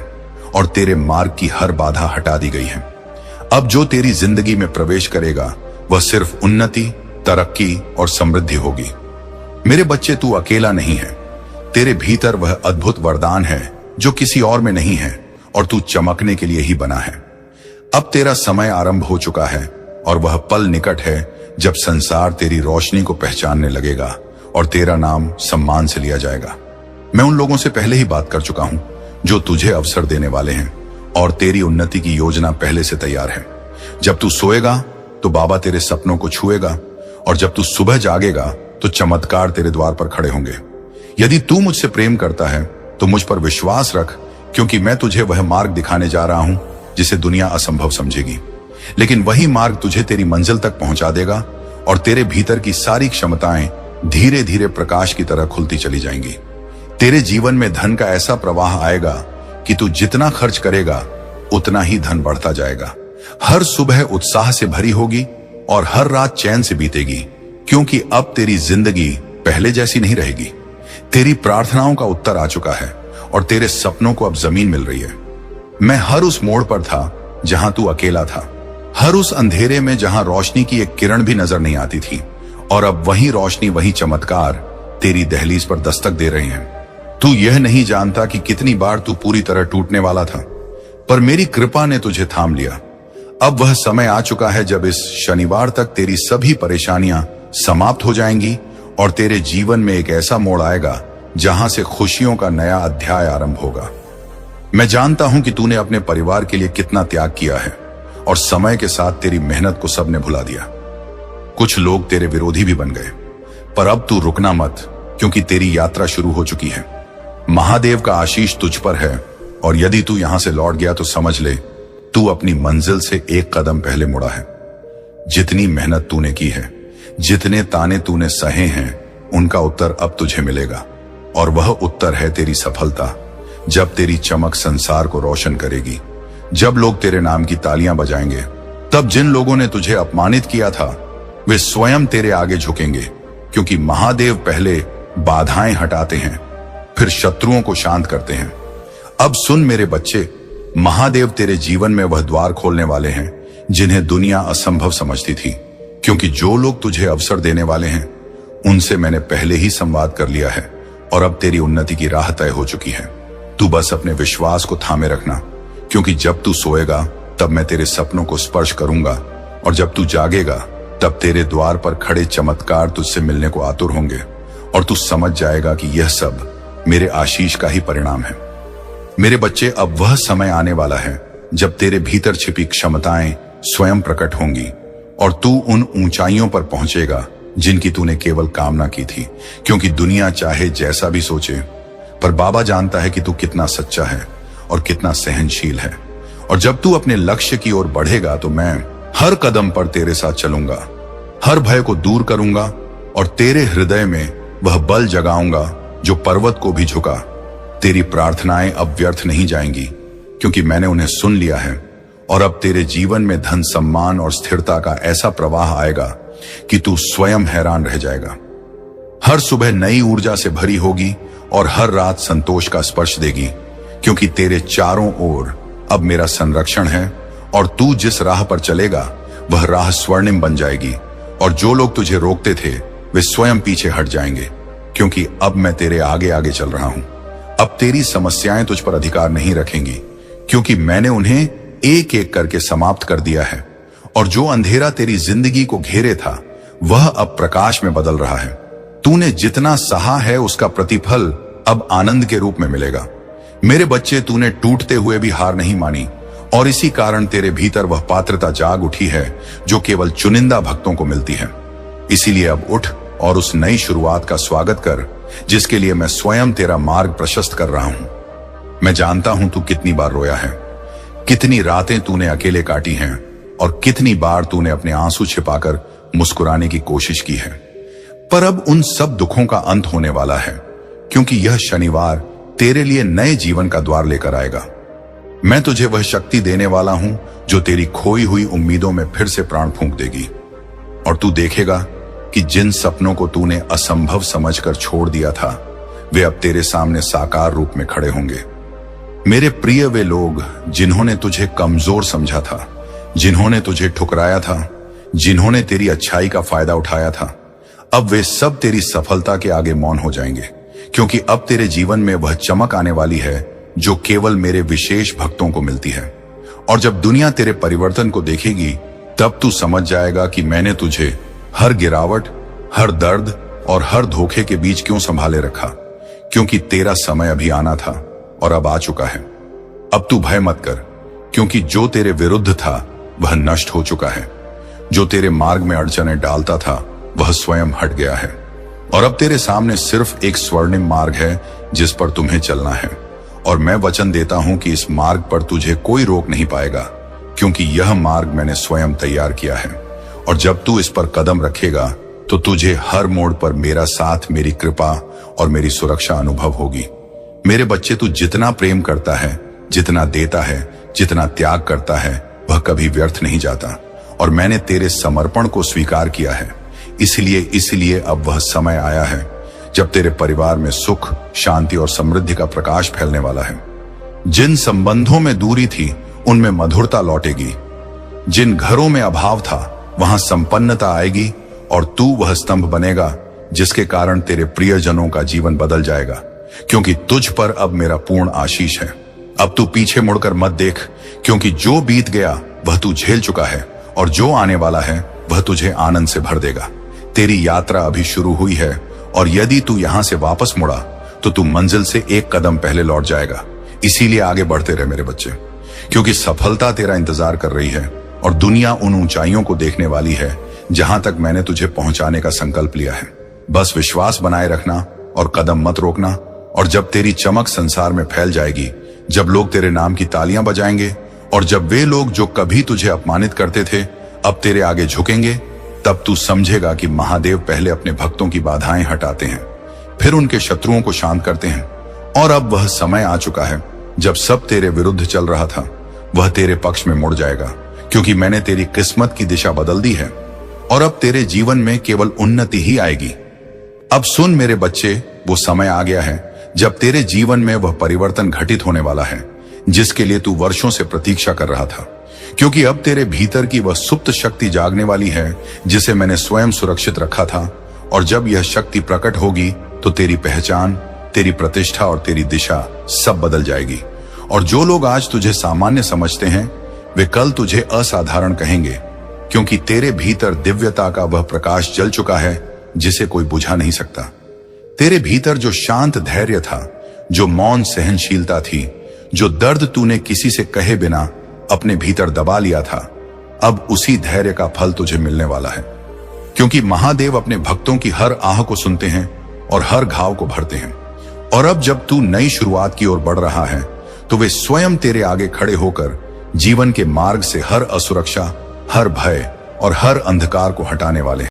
और तेरे मार्ग की हर बाधा हटा दी गई है। अब जो तेरी जिंदगी में प्रवेश करेगा वह सिर्फ उन्नति, तरक्की और समृद्धि होगी। मेरे बच्चे, तू अकेला नहीं है, तेरे भीतर वह अद्भुत वरदान है जो किसी और में नहीं है, और तू चमकने के लिए ही बना है। अब तेरा समय आरंभ हो चुका है, और वह पल निकट है जब संसार तेरी रोशनी को पहचानने लगेगा और तेरा नाम सम्मान से लिया जाएगा। मैं उन लोगों से पहले ही बात कर चुका हूं जो तुझे अवसर देने वाले हैं, और तेरी उन्नति की योजना पहले से तैयार है। जब तू सोएगा तो बाबा तेरे सपनों को छुएगा, और जब तू सुबह जागेगा तो चमत्कार तेरे द्वार पर खड़े होंगे। यदि तू मुझसे प्रेम करता है तो मुझ पर विश्वास रख, क्योंकि मैं तुझे वह मार्ग दिखाने जा रहा हूं जिसे दुनिया असंभव समझेगी, लेकिन वही मार्ग तुझे तेरी मंजिल तक पहुंचा देगा, और तेरे भीतर की सारी क्षमताएं धीरे धीरे प्रकाश की तरह खुलती चली जाएंगी। तेरे जीवन में धन का ऐसा प्रवाह आएगा कि तू जितना खर्च करेगा उतना ही धन बढ़ता जाएगा। हर सुबह उत्साह से भरी होगी और हर रात चैन से बीतेगी, क्योंकि अब तेरी जिंदगी पहले जैसी नहीं रहेगी। तेरी प्रार्थनाओं का उत्तर आ चुका है और तेरे सपनों को अब जमीन मिल रही है। मैं हर उस मोड़ पर था जहां तू अकेला था, हर उस अंधेरे में जहां रोशनी की एक किरण भी नजर नहीं आती थी, और अब वही रोशनी, वही चमत्कार तेरी दहलीज पर दस्तक दे रहे हैं। तू यह नहीं जानता कि कितनी बार तू पूरी तरह टूटने वाला था, पर मेरी कृपा ने तुझे थाम लिया। अब वह समय आ चुका है जब इस शनिवार तक तेरी सभी परेशानियां समाप्त हो जाएंगी, और तेरे जीवन में एक ऐसा मोड़ आएगा जहां से खुशियों का नया अध्याय आरंभ होगा। मैं जानता हूं कि तूने अपने परिवार के लिए कितना त्याग किया है, और समय के साथ तेरी मेहनत को सबने भुला दिया। कुछ लोग तेरे विरोधी भी बन गए, पर अब तू रुकना मत, क्योंकि तेरी यात्रा शुरू हो चुकी है। महादेव का आशीष तुझ पर है, और यदि तू यहां से लौट गया तो समझ ले तू अपनी मंजिल से एक कदम पहले मुड़ा है। जितनी मेहनत तूने की है, जितने ताने तूने सहे हैं, उनका उत्तर अब तुझे मिलेगा। और वह उत्तर है तेरी सफलता। जब तेरी चमक संसार को रोशन करेगी, जब लोग तेरे नाम की तालियां बजाएंगे, तब जिन लोगों ने तुझे अपमानित किया था वे स्वयं तेरे आगे झुकेंगे, क्योंकि महादेव पहले बाधाएं हटाते हैं, फिर शत्रुओं को शांत करते हैं। अब सुन मेरे बच्चे, महादेव तेरे जीवन में वह द्वार खोलने वाले हैं जिन्हें दुनिया असंभव समझती थी, क्योंकि जो लोग तुझे अवसर देने वाले हैं उनसे मैंने पहले ही संवाद कर लिया है और अब तेरी उन्नति की राह तय हो चुकी है। तू बस अपने विश्वास को थामे रखना, क्योंकि जब तू सोएगा तब मैं तेरे सपनों को स्पर्श करूंगा, और जब तू जागेगा तब तेरे द्वार पर खड़े चमत्कार तुझसे मिलने को आतुर होंगे, और तू समझ जाएगा कि यह सब मेरे आशीष का ही परिणाम है। मेरे बच्चे, अब वह समय आने वाला है जब तेरे भीतर छिपी क्षमताएं स्वयं प्रकट होंगी और तू उन ऊंचाइयों पर पहुंचेगा जिनकी तूने केवल कामना की थी, क्योंकि दुनिया चाहे जैसा भी सोचे, पर बाबा जानता है कि तू कितना सच्चा है और कितना सहनशील है। और जब तू अपने लक्ष्य की ओर बढ़ेगा तो मैं हर कदम पर तेरे साथ चलूंगा, हर भय को दूर करूंगा और तेरे हृदय में वह बल जगाऊंगा जो पर्वत को भी झुका। तेरी प्रार्थनाएं अब व्यर्थ नहीं जाएंगी, क्योंकि मैंने उन्हें सुन लिया है, और अब तेरे जीवन में धन, सम्मान और स्थिरता का ऐसा प्रवाह आएगा कि तू स्वयं हैरान रह जाएगा। हर सुबह नई ऊर्जा से भरी होगी और हर रात संतोष का स्पर्श देगी, क्योंकि तेरे चारों ओर अब मेरा संरक्षण है, और तू जिस राह पर चलेगा वह राह स्वर्णिम बन जाएगी, और जो लोग तुझे रोकते थे वे स्वयं पीछे हट जाएंगे, क्योंकि अब मैं तेरे आगे आगे चल रहा हूं। अब तेरी समस्याएं तुझ पर अधिकार नहीं रखेंगी, क्योंकि मैंने उन्हें एक एक करके समाप्त कर दिया है, और जो अंधेरा तेरी जिंदगी को घेरे था वह अब प्रकाश में बदल रहा है। तूने जितना सहा है उसका प्रतिफल अब आनंद के रूप में मिलेगा। मेरे बच्चे, तूने टूटते हुए भी हार नहीं मानी, और इसी कारण तेरे भीतर वह पात्रता जाग उठी है जो केवल चुनिंदा भक्तों को मिलती है। इसीलिए अब उठ और उस नई शुरुआत का स्वागत कर, जिसके लिए मैं स्वयं तेरा मार्ग प्रशस्त कर रहा हूं। मैं जानता हूं तू कितनी बार रोया है, कितनी रातें तूने अकेले काटी हैं, और कितनी बार तूने अपने आंसू छिपाकर मुस्कुराने की कोशिश की है। पर अब उन सब दुखों का अंत होने वाला है, क्योंकि यह शनिवार तेरे लिए नए जीवन का द्वार लेकर आएगा। मैं तुझे वह शक्ति देने वाला हूं जो तेरी खोई हुई उम्मीदों में फिर से प्राण फूंक देगी, और तू देखेगा कि जिन सपनों को तूने असंभव समझकर छोड़ दिया था वे अब तेरे सामने साकार रूप में खड़े होंगे। मेरे प्रिय, वे लोग जिन्होंने तुझे कमजोर समझा था, जिन्होंने तुझे ठुकराया था, जिन्होंने तेरी अच्छाई का फायदा उठाया था, अब वे सब तेरी सफलता के आगे मौन हो जाएंगे, क्योंकि अब तेरे जीवन में वह चमक आने वाली है जो केवल मेरे विशेष भक्तों को मिलती है। और जब दुनिया तेरे परिवर्तन को देखेगी तब तू समझ जाएगा कि मैंने तुझे हर गिरावट, हर दर्द और हर धोखे के बीच क्यों संभाले रखा, क्योंकि तेरा समय अभी आना था और अब आ चुका है। अब तू भय मत कर, क्योंकि जो तेरे विरुद्ध था वह नष्ट हो चुका है। जो तेरे मार्ग में अड़चनें डालता था वह स्वयं हट गया है, और अब तेरे सामने सिर्फ एक स्वर्णिम मार्ग है जिस पर तुम्हें चलना है। और मैं वचन देता हूं कि इस मार्ग पर तुझे कोई रोक नहीं पाएगा, क्योंकि यह मार्ग मैंने स्वयं तैयार किया है। और जब तू इस पर कदम रखेगा तो तुझे हर मोड़ पर मेरा साथ, मेरी कृपा और मेरी सुरक्षा अनुभव होगी। मेरे बच्चे, तू जितना प्रेम करता है, जितना देता है, जितना त्याग करता है, वह कभी व्यर्थ नहीं जाता, और मैंने तेरे समर्पण को स्वीकार किया है। इसलिए अब वह समय आया है जब तेरे परिवार में सुख, शांति और समृद्धि का प्रकाश फैलने वाला है। जिन संबंधों में दूरी थी उनमें मधुरता लौटेगी, जिन घरों में अभाव था वहां संपन्नता आएगी, और तू वह स्तंभ बनेगा जिसके कारण तेरे प्रियजनों का जीवन बदल जाएगा, क्योंकि तुझ पर अब मेरा पूर्ण आशीष है। अब तू पीछे मुड़कर मत देख, क्योंकि जो बीत गया वह तू झेल चुका है, और जो आने वाला है वह तुझे आनंद से भर देगा। तेरी यात्रा अभी शुरू हुई है, और यदि तू यहां से वापस मुड़ा तो तू मंजिल से एक कदम पहले लौट जाएगा। इसीलिए आगे बढ़ते रहे मेरे बच्चे, क्योंकि सफलता तेरा इंतजार कर रही है, और दुनिया उन ऊंचाइयों को देखने वाली है जहां तक मैंने तुझे पहुंचाने का संकल्प लिया है। बस विश्वास बनाए रखना और कदम मत रोकना, और जब तेरी चमक संसार में फैल जाएगी, जब लोग तेरे नाम की तालियां बजाएंगे, और जब वे लोग जो कभी तुझे अपमानित करते थे अब तेरे आगे झुकेंगे, तब तू समझेगा कि महादेव पहले अपने भक्तों की बाधाएं हटाते हैं, फिर उनके शत्रुओं को शांत करते हैं। और अब वह समय आ चुका है जब सब तेरे विरुद्ध चल रहा था वह तेरे पक्ष में मुड़ जाएगा, क्योंकि मैंने तेरी किस्मत की दिशा बदल दी है और अब तेरे जीवन में केवल उन्नति ही आएगी। अब सुन मेरे बच्चे, वो समय आ गया है जब तेरे जीवन में वह परिवर्तन घटित होने वाला है जिसके लिए तू वर्षों से प्रतीक्षा कर रहा था, क्योंकि अब तेरे भीतर की वह सुप्त शक्ति जागने वाली है जिसे मैंने स्वयं सुरक्षित रखा था। और जब यह शक्ति प्रकट होगी तो तेरी पहचान, तेरी प्रतिष्ठा और तेरी दिशा सब बदल जाएगी। और जो लोग आज तुझे सामान्य समझते हैं वे कल तुझे असाधारण कहेंगे, क्योंकि तेरे भीतर दिव्यता का वह प्रकाश जल चुका है जिसे कोई बुझा नहीं सकता। तेरे भीतर जो शांत धैर्य था, जो मौन सहनशीलता थी, जो दर्द तूने किसी से कहे बिना अपने भीतर दबा लिया था, अब उसी धैर्य का फल तुझे मिलने वाला है। क्योंकि महादेव अपने भक्तों की हर आह को सुनते हैं और हर घाव को भरते हैं। और अब जब तू नई शुरुआत की ओर बढ़ रहा है तो वे स्वयं तेरे आगे खड़े होकर जीवन के मार्ग से हर असुरक्षा, हर भय और हर अंधकार को हटाने वाले हैं।